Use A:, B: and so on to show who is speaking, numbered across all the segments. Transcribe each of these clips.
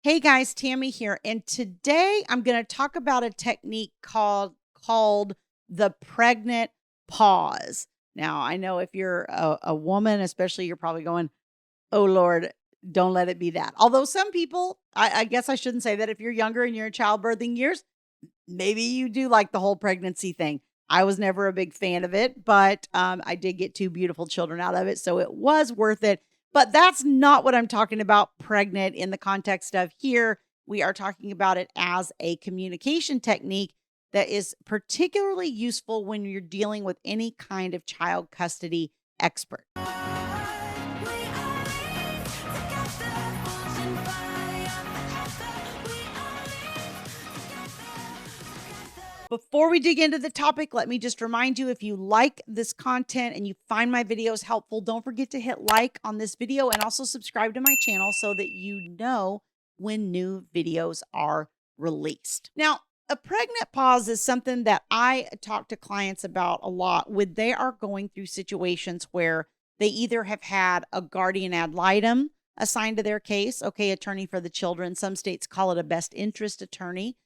A: Hey guys, Tammy here, and today I'm going to talk about a technique called the pregnant pause. Now, I know if you're a woman, especially, you're probably going, "Oh Lord, don't let it be that." Although some people, I guess I shouldn't say that. If you're younger and you're in childbirthing years, maybe you do like the whole pregnancy thing. I was never a big fan of it, but I did get two beautiful children out of it, so it was worth it. But that's not what I'm talking about pregnant in the context of here. We are talking about it as a communication technique that is particularly useful when you're dealing with any kind of child custody expert. Before we dig into the topic, let me just remind you, if you like this content and you find my videos helpful, don't forget to hit like on this video and also subscribe to my channel so that you know when new videos are released. Now, a pregnant pause is something that I talk to clients about a lot when they are going through situations where they either have had a guardian ad litem assigned to their case, okay, attorney for the children. Some states call it a best interest attorney.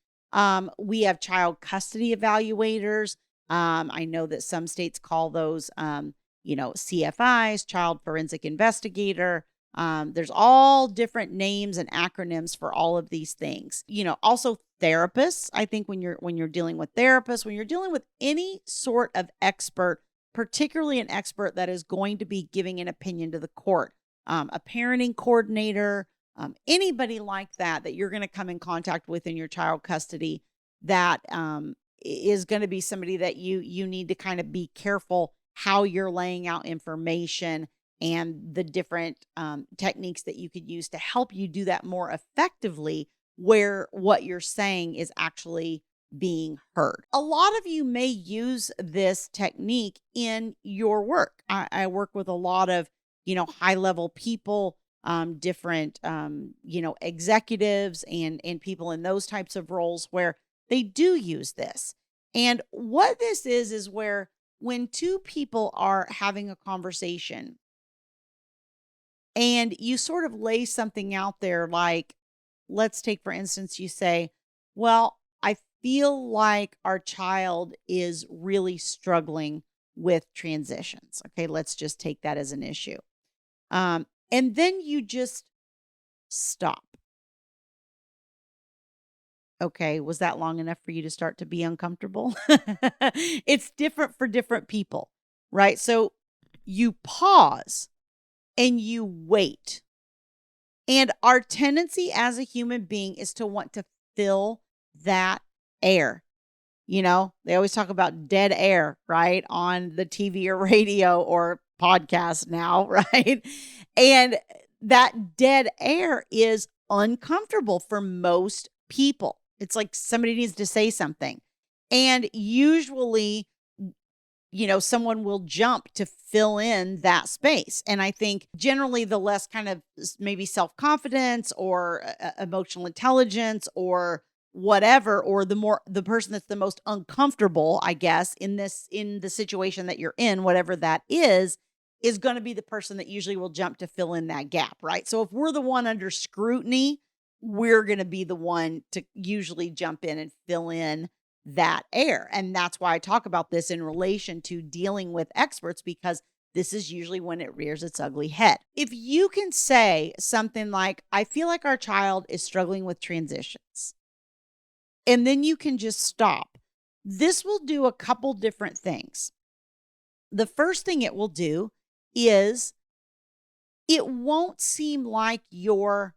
A: We have child custody evaluators. I know that some states call those, CFIs, child forensic investigator. There's all different names and acronyms for all of these things. Also therapists. I think when you're dealing with therapists, when you're dealing with any sort of expert, particularly an expert that is going to be giving an opinion to the court, a parenting coordinator, anybody like that you're going to come in contact with in your child custody, that is going to be somebody that you need to kind of be careful how you're laying out information and the different techniques that you could use to help you do that more effectively, where what you're saying is actually being heard. A lot of you may use this technique in your work. I work with a lot of high-level people, different, executives and people in those types of roles where they do use this. And what this is where when two people are having a conversation and you sort of lay something out there, like, let's take, for instance, you say, well, I feel like our child is really struggling with transitions. Okay, let's just take that as an issue. And then you just stop. Okay, was that long enough for you to start to be uncomfortable? It's different for different people, right? So you pause and you wait. And our tendency as a human being is to want to fill that air. They always talk about dead air, right? On the TV or radio or podcast now, right? And that dead air is uncomfortable for most people. It's like somebody needs to say something. And usually, someone will jump to fill in that space. And I think generally the less kind of maybe self-confidence or emotional intelligence or whatever, or the person that's the most uncomfortable, I guess, in the situation that you're in, whatever that is going to be the person that usually will jump to fill in that gap, right? So if we're the one under scrutiny, we're going to be the one to usually jump in and fill in that air. And that's why I talk about this in relation to dealing with experts, because this is usually when it rears its ugly head. If you can say something like, I feel like our child is struggling with transitions, and then you can just stop, this will do a couple different things. The first thing it will do is it won't seem like you're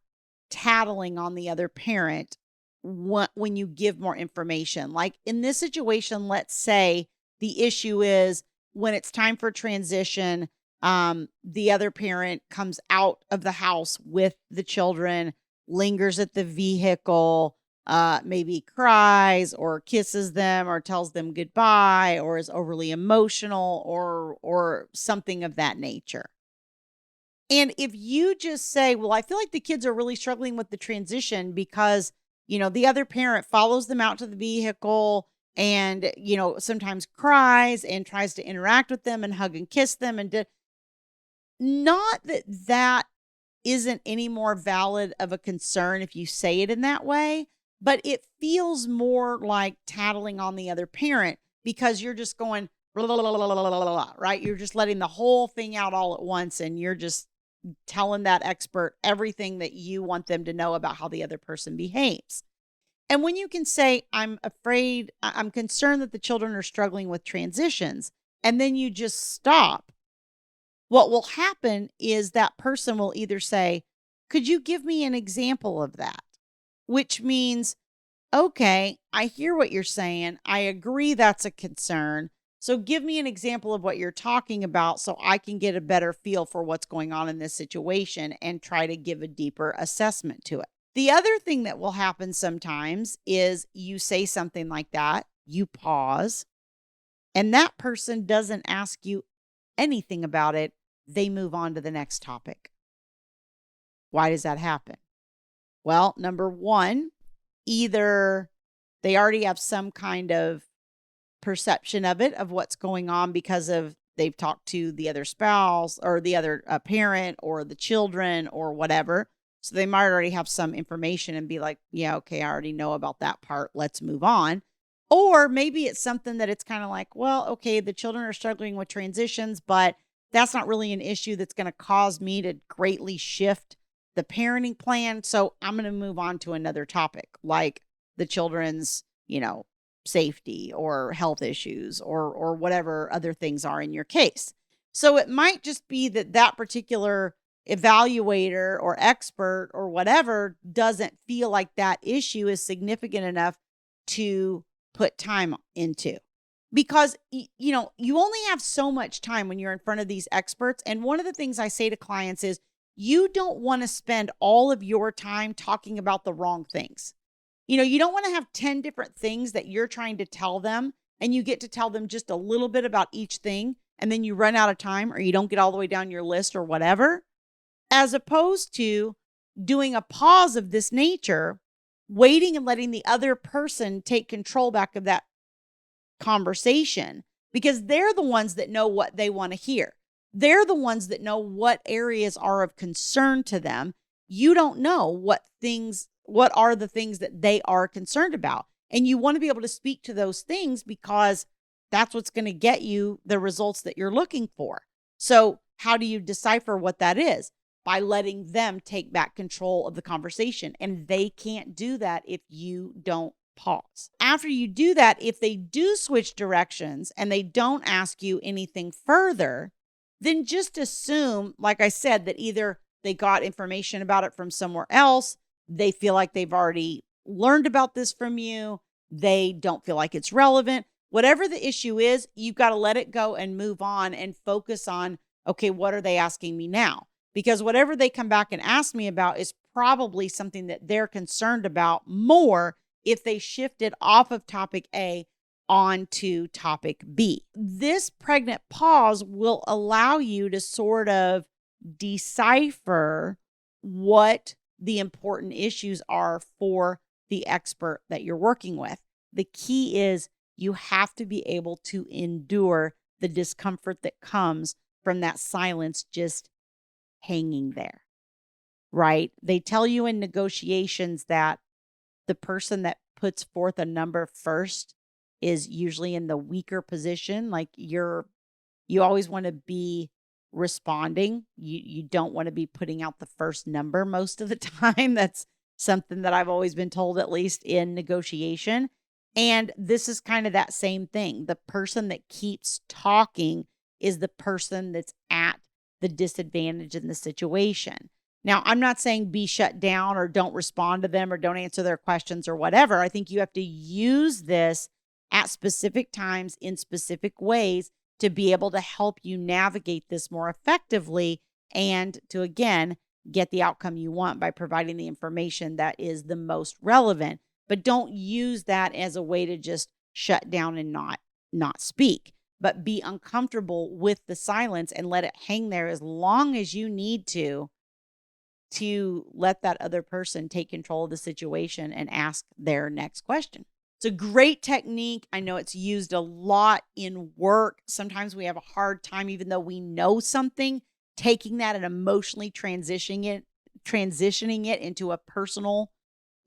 A: tattling on the other parent when you give more information. Like in this situation, let's say the issue is when it's time for transition, the other parent comes out of the house with the children, lingers at the vehicle, maybe cries or kisses them or tells them goodbye or is overly emotional or something of that nature. And if you just say, well, I feel like the kids are really struggling with the transition because, the other parent follows them out to the vehicle and, sometimes cries and tries to interact with them and hug and kiss them. And not that isn't any more valid of a concern if you say it in that way, but it feels more like tattling on the other parent because you're just going, blah, blah, blah, blah, blah, blah, blah, right? You're just letting the whole thing out all at once, and you're just telling that expert everything that you want them to know about how the other person behaves. And when you can say, I'm concerned that the children are struggling with transitions, and then you just stop, what will happen is that person will either say, could you give me an example of that? Which means, okay, I hear what you're saying. I agree that's a concern. So give me an example of what you're talking about so I can get a better feel for what's going on in this situation and try to give a deeper assessment to it. The other thing that will happen sometimes is you say something like that, you pause, and that person doesn't ask you anything about it. They move on to the next topic. Why does that happen? Well, number one, either they already have some kind of perception of it, of what's going on because of they've talked to the other spouse or the other parent or the children or whatever. So they might already have some information and be like, yeah, okay, I already know about that part. Let's move on. Or maybe it's something that it's kind of like, well, okay, the children are struggling with transitions, but that's not really an issue that's going to cause me to greatly shift the parenting plan. So I'm going to move on to another topic like the children's, safety or health issues or whatever other things are in your case. So it might just be that particular evaluator or expert or whatever doesn't feel like that issue is significant enough to put time into. Because, you only have so much time when you're in front of these experts. And one of the things I say to clients is you don't want to spend all of your time talking about the wrong things. You don't want to have 10 different things that you're trying to tell them, and you get to tell them just a little bit about each thing, and then you run out of time or you don't get all the way down your list or whatever, as opposed to doing a pause of this nature, waiting and letting the other person take control back of that conversation, because they're the ones that know what they want to hear. They're the ones that know what areas are of concern to them. You don't know what are the things that they are concerned about. And you want to be able to speak to those things because that's what's going to get you the results that you're looking for. So how do you decipher what that is? By letting them take back control of the conversation. And they can't do that if you don't pause. After you do that, if they do switch directions and they don't ask you anything further, then just assume, like I said, that either they got information about it from somewhere else, they feel like they've already learned about this from you, they don't feel like it's relevant. Whatever the issue is, you've got to let it go and move on and focus on, okay, what are they asking me now? Because whatever they come back and ask me about is probably something that they're concerned about more if they shifted off of topic A onto topic B. This pregnant pause will allow you to sort of decipher what the important issues are for the expert that you're working with. The key is you have to be able to endure the discomfort that comes from that silence just hanging there, right? They tell you in negotiations that the person that puts forth a number first is usually in the weaker position. Like you always want to be responding. You don't want to be putting out the first number most of the time. That's something that I've always been told, at least in negotiation. And this is kind of that same thing. The person that keeps talking is the person that's at the disadvantage in the situation. Now, I'm not saying be shut down or don't respond to them or don't answer their questions or whatever. I think you have to use this at specific times in specific ways to be able to help you navigate this more effectively and to, again, get the outcome you want by providing the information that is the most relevant. But don't use that as a way to just shut down and not speak, but be uncomfortable with the silence and let it hang there as long as you need to let that other person take control of the situation and ask their next question. It's a great technique. I know it's used a lot in work. Sometimes we have a hard time, even though we know something, taking that and emotionally transitioning transitioning it into a personal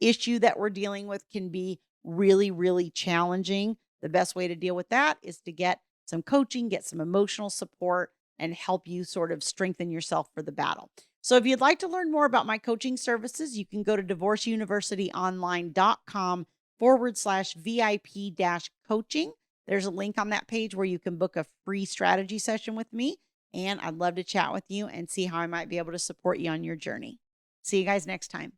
A: issue that we're dealing with can be really, really challenging. The best way to deal with that is to get some coaching, get some emotional support, and help you sort of strengthen yourself for the battle. So if you'd like to learn more about my coaching services, you can go to divorceuniversityonline.com/VIP-coaching. There's a link on that page where you can book a free strategy session with me. And I'd love to chat with you and see how I might be able to support you on your journey. See you guys next time.